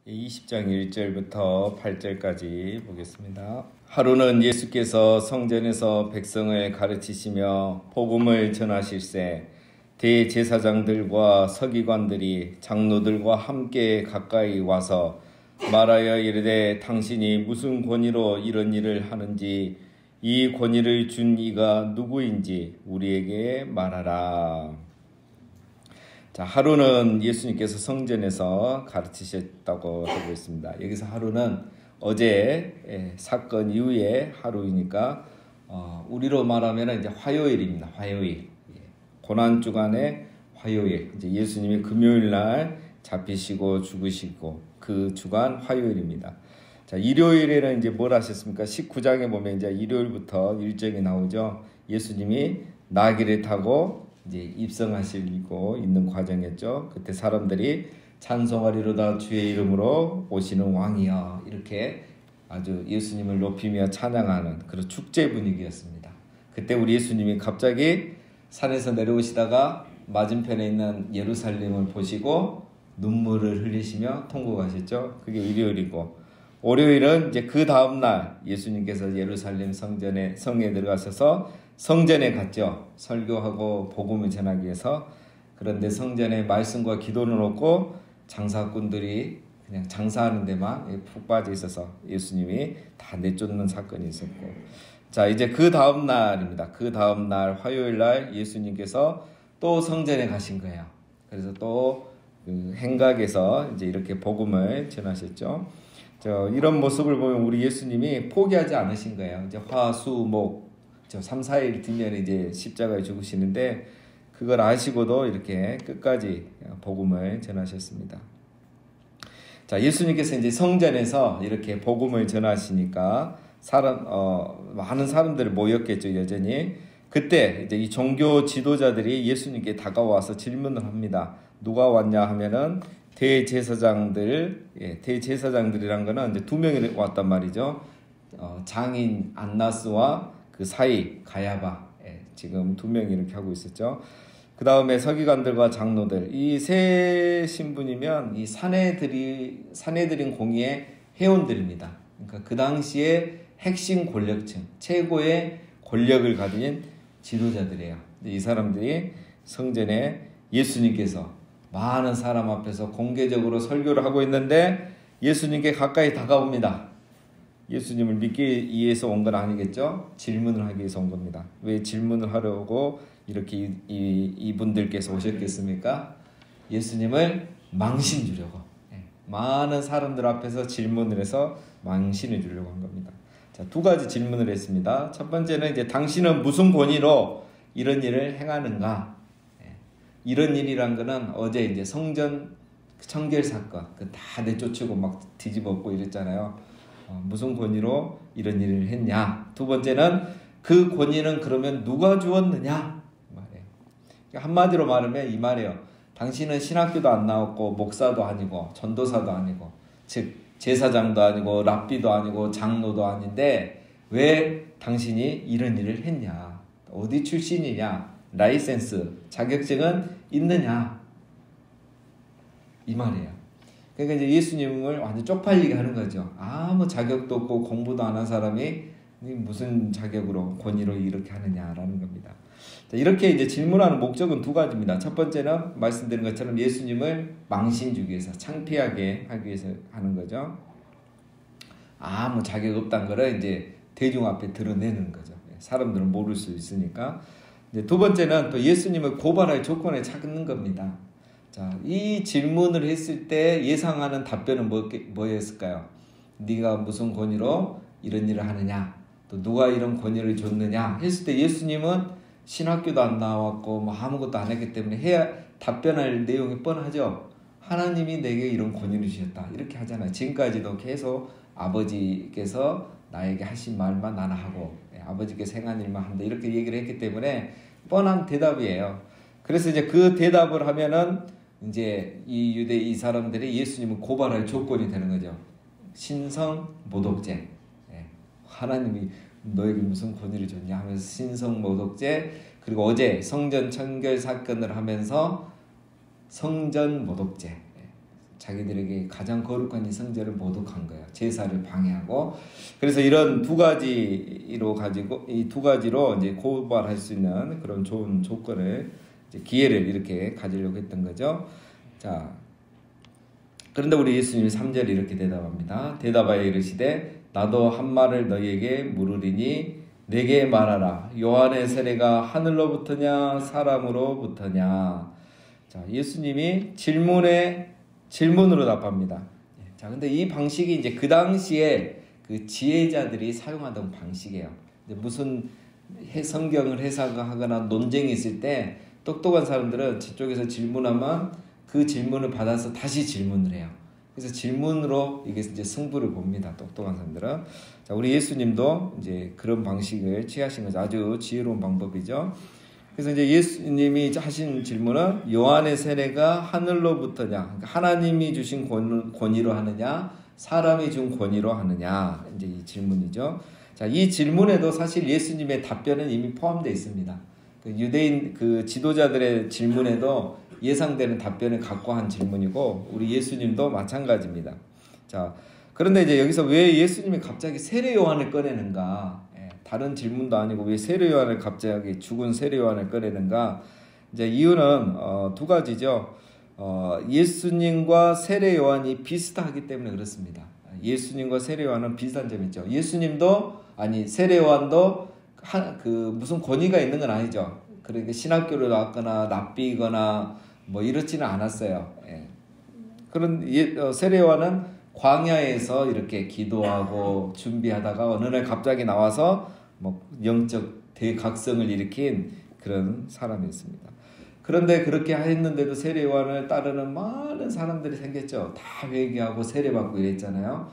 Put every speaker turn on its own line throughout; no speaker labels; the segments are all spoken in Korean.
20장 1절부터 8절까지 보겠습니다. 하루는 예수께서 성전에서 백성을 가르치시며 복음을 전하실새 대제사장들과 서기관들이 장로들과 함께 가까이 와서 말하여 이르되 당신이 무슨 권위로 이런 일을 하는지 이 권위를 준 이가 누구인지 우리에게 말하라. 자, 하루는 예수님께서 성전에서 가르치셨다고 하고 있습니다. 여기서 하루는 어제 사건 이후에 하루이니까 우리로 말하면 이제 화요일입니다. 화요일. 고난 주간의 화요일. 이제 예수님이 금요일 날 잡히시고 죽으시고 그 주간 화요일입니다. 자, 일요일에는 이제 뭘 하셨습니까? 19장에 보면 이제 일요일부터 일정이 나오죠. 예수님이 나귀를 타고 이제 입성하시고 있는 과정이었죠. 그때 사람들이 찬송하리로다 주의 이름으로 오시는 왕이여, 이렇게 아주 예수님을 높이며 찬양하는 그런 축제 분위기였습니다. 그때 우리 예수님이 갑자기 산에서 내려오시다가 맞은편에 있는 예루살렘을 보시고 눈물을 흘리시며 통곡하셨죠. 그게 일요일이고, 월요일은 이제 그 다음날 예수님께서 예루살렘 성에 들어가셔서 성전에 갔죠. 설교하고 복음을 전하기 위해서. 그런데 성전에 말씀과 기도는 없고 장사꾼들이 그냥 장사하는 데만 푹 빠져 있어서 예수님이 다 내쫓는 사건이 있었고, 자, 이제 그 다음 날입니다. 그 다음 날 화요일 날 예수님께서 또 성전에 가신 거예요. 그래서 또 그 행각에서 이제 이렇게 복음을 전하셨죠. 이런 모습을 보면 우리 예수님이 포기하지 않으신 거예요. 이제 화, 수, 목 3, 4일 뒤면 이제 십자가에 죽으시는데 그걸 아시고도 이렇게 끝까지 복음을 전하셨습니다. 자, 예수님께서 이제 성전에서 이렇게 복음을 전하시니까 많은 사람들이 모였겠죠, 여전히. 그때 이제 이 종교 지도자들이 예수님께 다가와서 질문을 합니다. 누가 왔냐 하면은 대제사장들이란 거는 이제 두 명이 왔단 말이죠. 장인 안나스와 그 사이 가야바, 지금 두 명이 이렇게 하고 있었죠. 그 다음에 서기관들과 장로들, 이 세 신분이면 이 사내들인 공의의 회원들입니다. 그러니까 그 당시에 핵심 권력층, 최고의 권력을 가진 지도자들이에요. 이 사람들이 성전에 예수님께서 많은 사람 앞에서 공개적으로 설교를 하고 있는데 예수님께 가까이 다가옵니다. 예수님을 믿기 위해서 온 건 아니겠죠? 질문을 하기 위해서 온 겁니다. 왜 질문을 하려고 이렇게 이분들께서 오셨겠습니까? 예수님을 망신 주려고. 많은 사람들 앞에서 질문을 해서 망신을 주려고 한 겁니다. 자, 두 가지 질문을 했습니다. 첫 번째는 이제 당신은 무슨 권위로 이런 일을 행하는가? 이런 일이란 거는 어제 이제 성전 청결 사건, 그 다 내쫓고 막 뒤집었고 이랬잖아요. 무슨 권위로 이런 일을 했냐? 두 번째는 그 권위는 그러면 누가 주었느냐? 말이에요. 한마디로 말하면 이 말이에요. 당신은 신학교도 안 나왔고 목사도 아니고 전도사도 아니고, 즉 제사장도 아니고 랍비도 아니고 장로도 아닌데 왜 당신이 이런 일을 했냐? 어디 출신이냐? 라이센스, 자격증은 있느냐? 이 말이에요. 그러니까 이제 예수님을 완전 쪽팔리게 하는 거죠. 아무 자격도 없고 공부도 안 한 사람이 무슨 자격으로 권위로 이렇게 하느냐라는 겁니다. 자, 이렇게 이제 질문하는 목적은 두 가지입니다. 첫 번째는 말씀드린 것처럼 예수님을 망신 주기 위해서, 창피하게 하기 위해서 하는 거죠. 아무 자격 없다는 거를 이제 대중 앞에 드러내는 거죠. 사람들은 모를 수 있으니까. 두 번째는 또 예수님을 고발할 조건을 찾는 겁니다. 자, 이 질문을 했을 때 예상하는 답변은 뭐였을까요? 네가 무슨 권위로 이런 일을 하느냐? 또 누가 이런 권위를 줬느냐? 했을 때 예수님은 신학교도 안 나왔고 뭐 아무것도 안 했기 때문에 답변할 내용이 뻔하죠. 하나님이 내게 이런 권위를 주셨다, 이렇게 하잖아요. 지금까지도 계속 아버지께서 나에게 하신 말만 나는 하고 아버지께서 행한 일만 한다, 이렇게 얘기를 했기 때문에 뻔한 대답이에요. 그래서 이제 그 대답을 하면은 이제 이 사람들이 예수님을 고발할 조건이 되는 거죠. 신성 모독죄. 하나님이 너에게 무슨 권위를 줬냐 하면서 신성 모독죄, 그리고 어제 성전 청결 사건을 하면서 성전 모독죄, 자기들에게 가장 거룩한 이 성전을 모독한 거예요. 제사를 방해하고. 그래서 이런 두 가지로 가지고 이 두 가지로 이제 고발할 수 있는 그런 좋은 조건을 이제 기회를 이렇게 가지려고 했던 거죠. 자, 그런데 우리 예수님이 3절에 이렇게 대답합니다. 대답하여 이르시되 나도 한 말을 너희에게 물으리니 내게 말하라. 요한의 세례가 하늘로부터냐 사람으로부터냐. 자, 예수님이 질문으로 답합니다. 자, 근데 이 방식이 이제 그 당시에 그 지혜자들이 사용하던 방식이에요. 이제 무슨 성경을 해석하거나 논쟁이 있을 때 똑똑한 사람들은 저쪽에서 질문하면 그 질문을 받아서 다시 질문을 해요. 그래서 질문으로 이게 이제 승부를 봅니다. 똑똑한 사람들은. 자, 우리 예수님도 이제 그런 방식을 취하신 거죠. 아주 지혜로운 방법이죠. 그래서 이제 예수님이 하신 질문은 요한의 세례가 하늘로부터냐, 그러니까 하나님이 주신 권위로 하느냐, 사람이 준 권위로 하느냐, 이제 이 질문이죠. 자, 이 질문에도 사실 예수님의 답변은 이미 포함되어 있습니다. 그 유대인 그 지도자들의 질문에도 예상되는 답변을 갖고 한 질문이고 우리 예수님도 마찬가지입니다. 자, 그런데 이제 여기서 왜 예수님이 갑자기 세례 요한을 꺼내는가? 다른 질문도 아니고 왜 세례 요한을 갑자기 죽은 세례 요한을 꺼내는가? 이제 이유는 두 가지죠. 예수님과 세례 요한이 비슷하기 때문에 그렇습니다. 예수님과 세례 요한은 비슷한 점이 있죠. 세례 요한도 무슨 권위가 있는 건 아니죠. 그러니까 신학교를 나왔거나 랍비거나 뭐 이렇지는 않았어요. 그런 세례 요한은 광야에서 이렇게 기도하고 준비하다가 어느 날 갑자기 나와서 뭐 영적 대각성을 일으킨 그런 사람이었습니다. 그런데 그렇게 했는데도 세례 요한을 따르는 많은 사람들이 생겼죠. 다 회개하고 세례받고 이랬잖아요.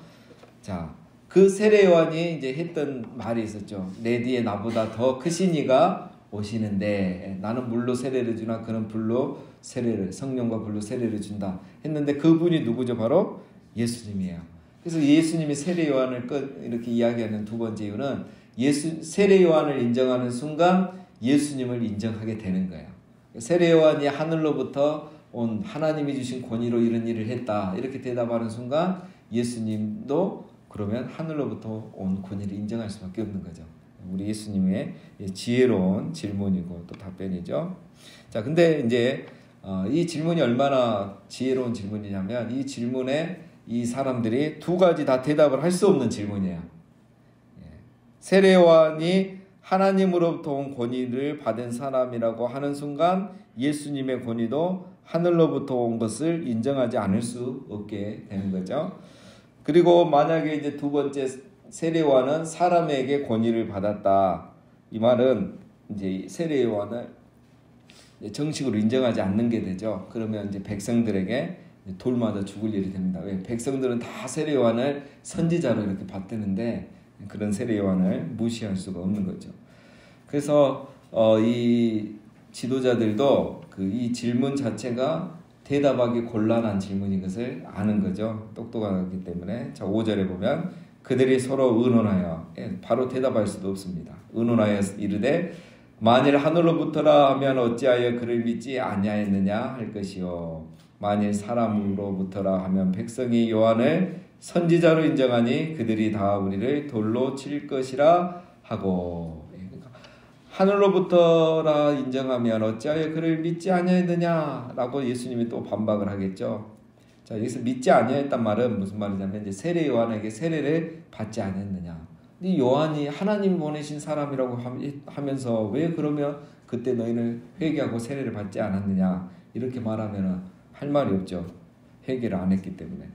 자, 그 세례 요한이 이제 했던 말이 있었죠. 내 뒤에 나보다 더 크신 이가 오시는데 나는 물로 세례를 주나 그는 성령과 불로 세례를 준다 했는데 그분이 누구죠? 바로 예수님이에요. 그래서 예수님이 세례 요한을 이렇게 이야기하는 두 번째 이유는 세례 요한을 인정하는 순간 예수님을 인정하게 되는 거예요. 세례 요한이 하늘로부터 온 하나님이 주신 권위로 이런 일을 했다 이렇게 대답하는 순간 예수님도 그러면 하늘로부터 온 권위를 인정할 수밖에 없는 거죠. 우리 예수님의 지혜로운 질문이고 또 답변이죠. 자, 근데 이제 이 질문이 얼마나 지혜로운 질문이냐면 이 질문에 이 사람들이 두 가지 다 대답을 할 수 없는 질문이에요. 세례 요한이 하나님으로부터 온 권위를 받은 사람이라고 하는 순간 예수님의 권위도 하늘로부터 온 것을 인정하지 않을 수 없게 되는 거죠. 그리고 만약에 이제 두 번째 세례 요한은 사람에게 권위를 받았다. 이 말은 이제 세례 요한을 정식으로 인정하지 않는 게 되죠. 그러면 이제 백성들에게 돌 맞아 죽을 일이 됩니다. 왜? 백성들은 다 세례 요한을 선지자로 이렇게 받드는데 그런 세례 요한을 무시할 수가 없는 거죠. 그래서 이 지도자들도 이 질문 자체가 대답하기 곤란한 질문인 것을 아는 거죠. 똑똑하기 때문에. 자, 5절에 보면 그들이 서로 의논하여 바로 대답할 수도 없습니다. 의논하여 이르되 만일 하늘로부터라 하면 어찌하여 그를 믿지 아니하였느냐 할 것이요 만일 사람으로부터라 하면 백성이 요한을 선지자로 인정하니 그들이 다 우리를 돌로 칠 것이라 하고. 그러니까 하늘로부터라 인정하면 어찌하여 그를 믿지 아니하였느냐라고 예수님이 또 반박을 하겠죠. 자, 여기서 믿지 아니하였단 말은 무슨 말이냐면 이제 세례 요한에게 세례를 받지 않았느냐. 이 요한이 하나님 보내신 사람이라고 하면서 왜 그러면 그때 너희는 회개하고 세례를 받지 않았느냐 이렇게 말하면 할 말이 없죠. 회개를 안 했기 때문에.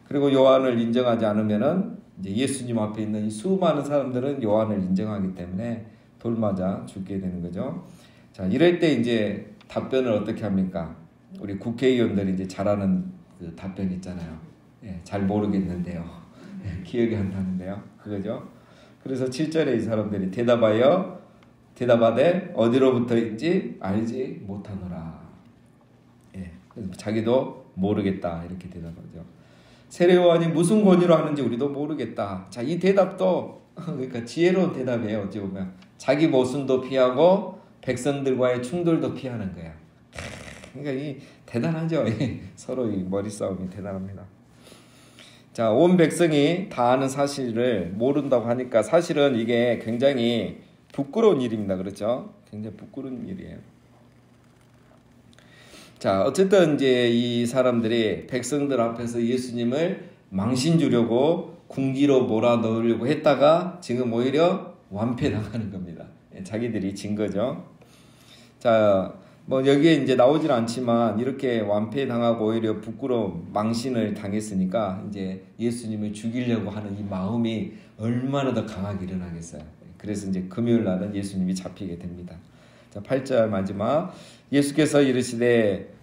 그리고 요한을 인정하지 않으면은 이제 예수님 앞에 있는 이 수많은 사람들은 요한을 인정하기 때문에 돌 맞아 죽게 되는 거죠. 자, 이럴 때 이제 답변을 어떻게 합니까? 우리 국회의원들이 이제 잘하는 그 답변 있잖아요. 잘 모르겠는데요. 기억이 안 나는데요. 그거죠. 그래서 7절에 이 사람들이 대답하되 어디로부터인지 알지 못하노라. 그래서 자기도 모르겠다 이렇게 대답하죠. 세례 요한이 무슨 권위로 하는지 우리도 모르겠다. 자, 이 대답도 그러니까 지혜로운 대답이에요. 어찌 보면 자기 모순도 피하고 백성들과의 충돌도 피하는 거야. 그러니까 이 대단하죠. 서로 이 머리 싸움이 대단합니다. 자, 온 백성이 다 아는 사실을 모른다고 하니까 사실은 이게 굉장히 부끄러운 일입니다. 그렇죠? 굉장히 부끄러운 일이에요. 자, 어쨌든 이제 이 사람들이 백성들 앞에서 예수님을 망신 주려고 궁지로 몰아넣으려고 했다가 지금 오히려 완패당하는 겁니다. 자기들이 진 거죠. 자, 뭐 여기에 이제 나오질 않지만 이렇게 완패당하고 오히려 부끄러움, 망신을 당했으니까 이제 예수님을 죽이려고 하는 이 마음이 얼마나 더 강하게 일어나겠어요. 그래서 이제 금요일 날은 예수님이 잡히게 됩니다. 자, 8절 마지막. 예수께서 이르시되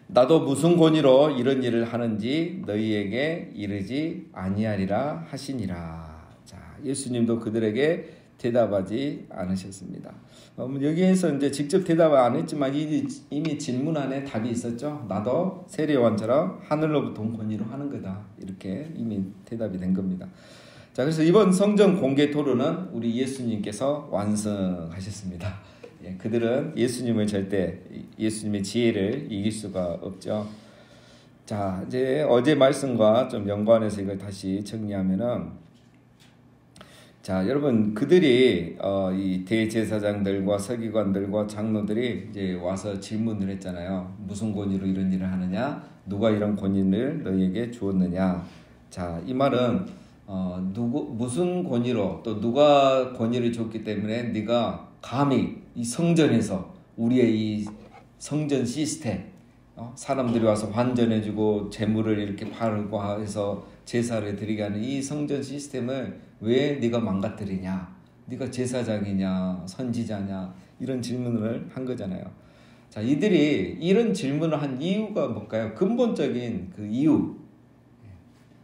나도 무슨 권위로 이런 일을 하는지 너희에게 이르지 아니하리라 하시니라. 자, 예수님도 그들에게 대답하지 않으셨습니다. 여기에서 이제 직접 대답을 안 했지만 이미 질문 안에 답이 있었죠. 나도 세례요한처럼 하늘로부터 온 권위로 하는 거다. 이렇게 이미 대답이 된 겁니다. 자, 그래서 이번 성전 공개 토론은 우리 예수님께서 완성하셨습니다. 그들은 예수님을 절대 예수님의 지혜를 이길 수가 없죠. 자, 이제 어제 말씀과 좀 연관해서 이걸 다시 정리하면은, 자, 여러분, 그들이 이 대제사장들과 서기관들과 장로들이 이제 와서 질문을 했잖아요. 무슨 권위로 이런 일을 하느냐? 누가 이런 권위를 너희에게 주었느냐? 자, 이 말은 무슨 권위로 또 누가 권위를 줬기 때문에 네가 감히 이 성전에서 우리의 이 성전 시스템, 사람들이 와서 환전해주고 재물을 이렇게 바르고 해서 제사를 드리게 하는 이 성전 시스템을 왜 네가 망가뜨리냐? 네가 제사장이냐? 선지자냐? 이런 질문을 한 거잖아요. 자, 이들이 이런 질문을 한 이유가 뭘까요? 근본적인 그 이유.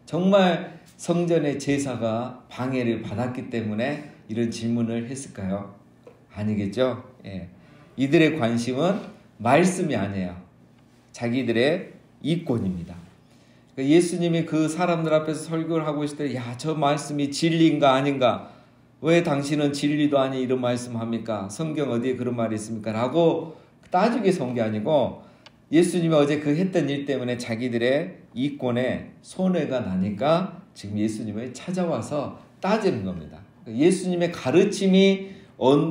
정말 성전의 제사가 방해를 받았기 때문에 이런 질문을 했을까요? 아니겠죠? 예. 이들의 관심은 말씀이 아니에요. 자기들의 이권입니다. 그러니까 예수님이 그 사람들 앞에서 설교를 하고 있을 때, 야, 저 말씀이 진리인가 아닌가? 왜 당신은 진리도 아니 이런 말씀합니까? 성경 어디에 그런 말이 있습니까? 라고 따지기 위해서 온 게 아니고, 예수님이 어제 그 했던 일 때문에 자기들의 이권에 손해가 나니까 지금 예수님을 찾아와서 따지는 겁니다. 그러니까 예수님의 가르침이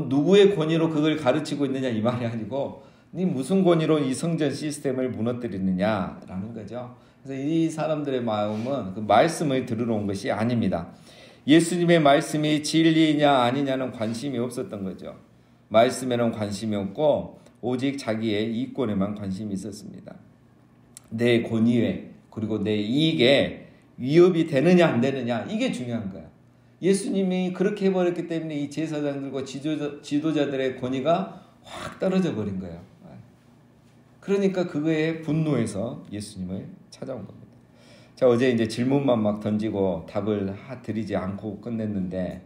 누구의 권위로 그걸 가르치고 있느냐 이 말이 아니고, 네 무슨 권위로 이 성전 시스템을 무너뜨리느냐라는 거죠. 그래서 이 사람들의 마음은 그 말씀을 들으러 온 것이 아닙니다. 예수님의 말씀이 진리냐 아니냐는 관심이 없었던 거죠. 말씀에는 관심이 없고 오직 자기의 이권에만 관심이 있었습니다. 내 권위에 그리고 내 이익에 위협이 되느냐 안 되느냐, 이게 중요한 거예요. 예수님이 그렇게 해버렸기 때문에 이 제사장들과 지도자들의 권위가 확 떨어져 버린 거예요. 그러니까 그거에 분노해서 예수님을 찾아온 겁니다. 자, 어제 이제 질문만 막 던지고 답을 드리지 않고 끝냈는데,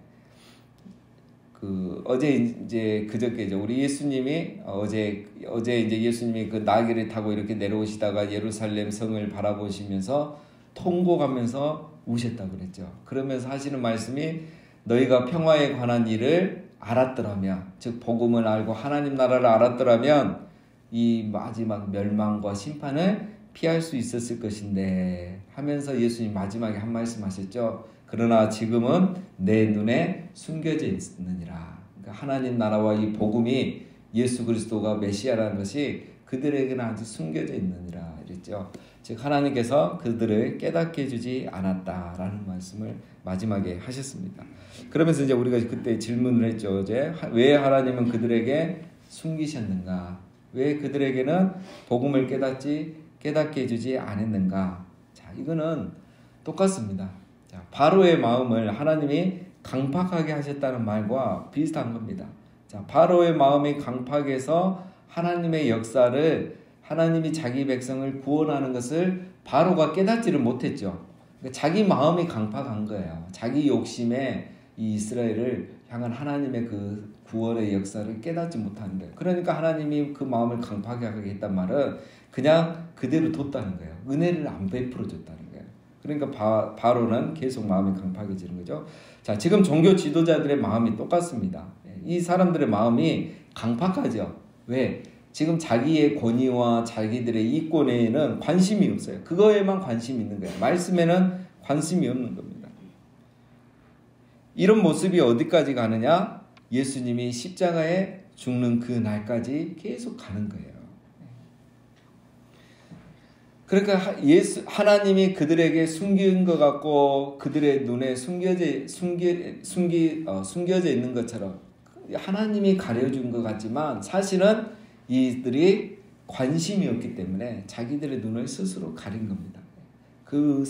어제 이제 그저께 우리 예수님이 어제 이제 예수님이 그 나귀를 타고 이렇게 내려오시다가 예루살렘 성을 바라보시면서 통곡하면서 우셨다고 그랬죠. 그러면서 하시는 말씀이, 너희가 평화에 관한 일을 알았더라면, 즉 복음을 알고 하나님 나라를 알았더라면 이 마지막 멸망과 심판을 피할 수 있었을 것인데 하면서 예수님 마지막에 한 말씀 하셨죠. 그러나 지금은 내 눈에 숨겨져 있느니라. 그러니까 하나님 나라와 이 복음이, 예수 그리스도가 메시아라는 것이 그들에게는 아직 숨겨져 있느니라 이랬죠. 즉 하나님께서 그들을 깨닫게 해주지 않았다라는 말씀을 마지막에 하셨습니다. 그러면서 이제 우리가 그때 질문을 했죠. 어제 왜 하나님은 그들에게 숨기셨는가? 왜 그들에게는 복음을 깨닫게 해주지 않았는가? 자, 이거는 똑같습니다. 자, 바로의 마음을 하나님이 강팍하게 하셨다는 말과 비슷한 겁니다. 자, 바로의 마음이 강팍해서 하나님의 역사를, 하나님이 자기 백성을 구원하는 것을 바로가 깨닫지를 못했죠. 그러니까 자기 마음이 강팍한 거예요. 자기 욕심에 이 이스라엘을 향한 하나님의 그 구원의 역사를 깨닫지 못하는 거예요. 그러니까 하나님이 그 마음을 강팍하게 했단 말은 그냥 그대로 뒀다는 거예요. 은혜를 안 베풀어 줬다는 거예요. 그러니까 바로는 계속 마음이 강팍해지는 거죠. 자, 지금 종교 지도자들의 마음이 똑같습니다. 이 사람들의 마음이 강팍하죠. 왜? 지금 자기의 권위와 자기들의 이권에는 관심이 없어요. 그거에만 관심이 있는 거예요. 말씀에는 관심이 없는 겁니다. 이런 모습이 어디까지 가느냐? 예수님이 십자가에 죽는 그 날까지 계속 가는 거예요. 그러니까 하나님이 그들에게 숨긴 것 같고 그들의 눈에 숨겨져 있는 것처럼 하나님이 가려준 것 같지만 사실은 이들이 관심이 없기 때문에 자기들의 눈을 스스로 가린 겁니다. 그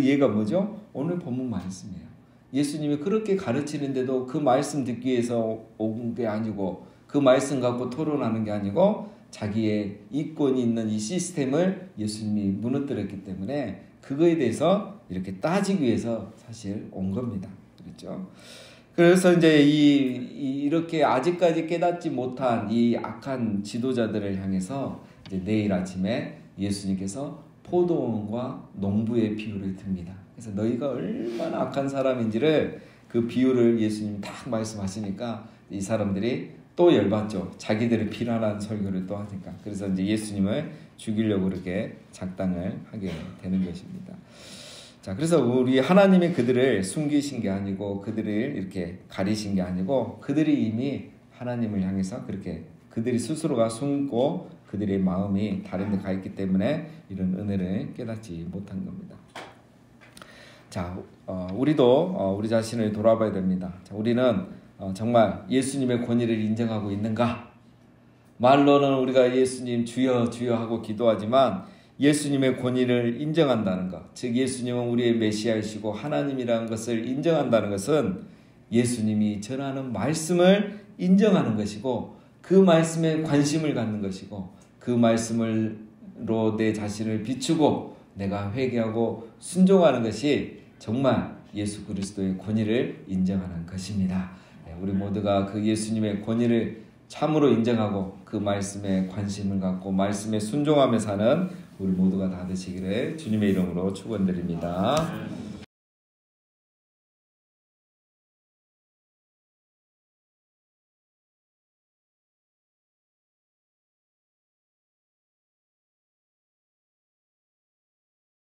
예가 뭐죠? 오늘 본문 말씀이에요. 예수님이 그렇게 가르치는데도 그 말씀 듣기 위해서 온 게 아니고 그 말씀 갖고 토론하는 게 아니고 자기의 이권이 있는 이 시스템을 예수님이 무너뜨렸기 때문에 그거에 대해서 이렇게 따지기 위해서 사실 온 겁니다. 그렇죠? 그래서 이제 이렇게 아직까지 깨닫지 못한 이 악한 지도자들을 향해서 이제 내일 아침에 예수님께서 포도원과 농부의 비유를 듭니다. 그래서 너희가 얼마나 악한 사람인지를 그 비유를 예수님이 딱 말씀하시니까 이 사람들이 또 열받죠. 자기들을 비난한 설교를 또 하니까. 그래서 이제 예수님을 죽이려고 그렇게 작당을 하게 되는 것입니다. 자, 그래서 우리 하나님이 그들을 숨기신 게 아니고 그들을 이렇게 가리신 게 아니고 그들이 이미 하나님을 향해서 그렇게 그들이 스스로가 숨고 그들의 마음이 다른 데 가 있기 때문에 이런 은혜를 깨닫지 못한 겁니다. 자, 우리도 우리 자신을 돌아봐야 됩니다. 자, 우리는 정말 예수님의 권위를 인정하고 있는가? 말로는 우리가 예수님 주여 주여 하고 기도하지만 예수님의 권위를 인정한다는 것, 즉 예수님은 우리의 메시아이시고 하나님이라는 것을 인정한다는 것은 예수님이 전하는 말씀을 인정하는 것이고 그 말씀에 관심을 갖는 것이고 그 말씀으로 내 자신을 비추고 내가 회개하고 순종하는 것이 정말 예수 그리스도의 권위를 인정하는 것입니다. 우리 모두가 그 예수님의 권위를 참으로 인정하고 그 말씀에 관심을 갖고 말씀에 순종하며 사는 우리 모두가 다 되시기를 주님의 이름으로 축원드립니다.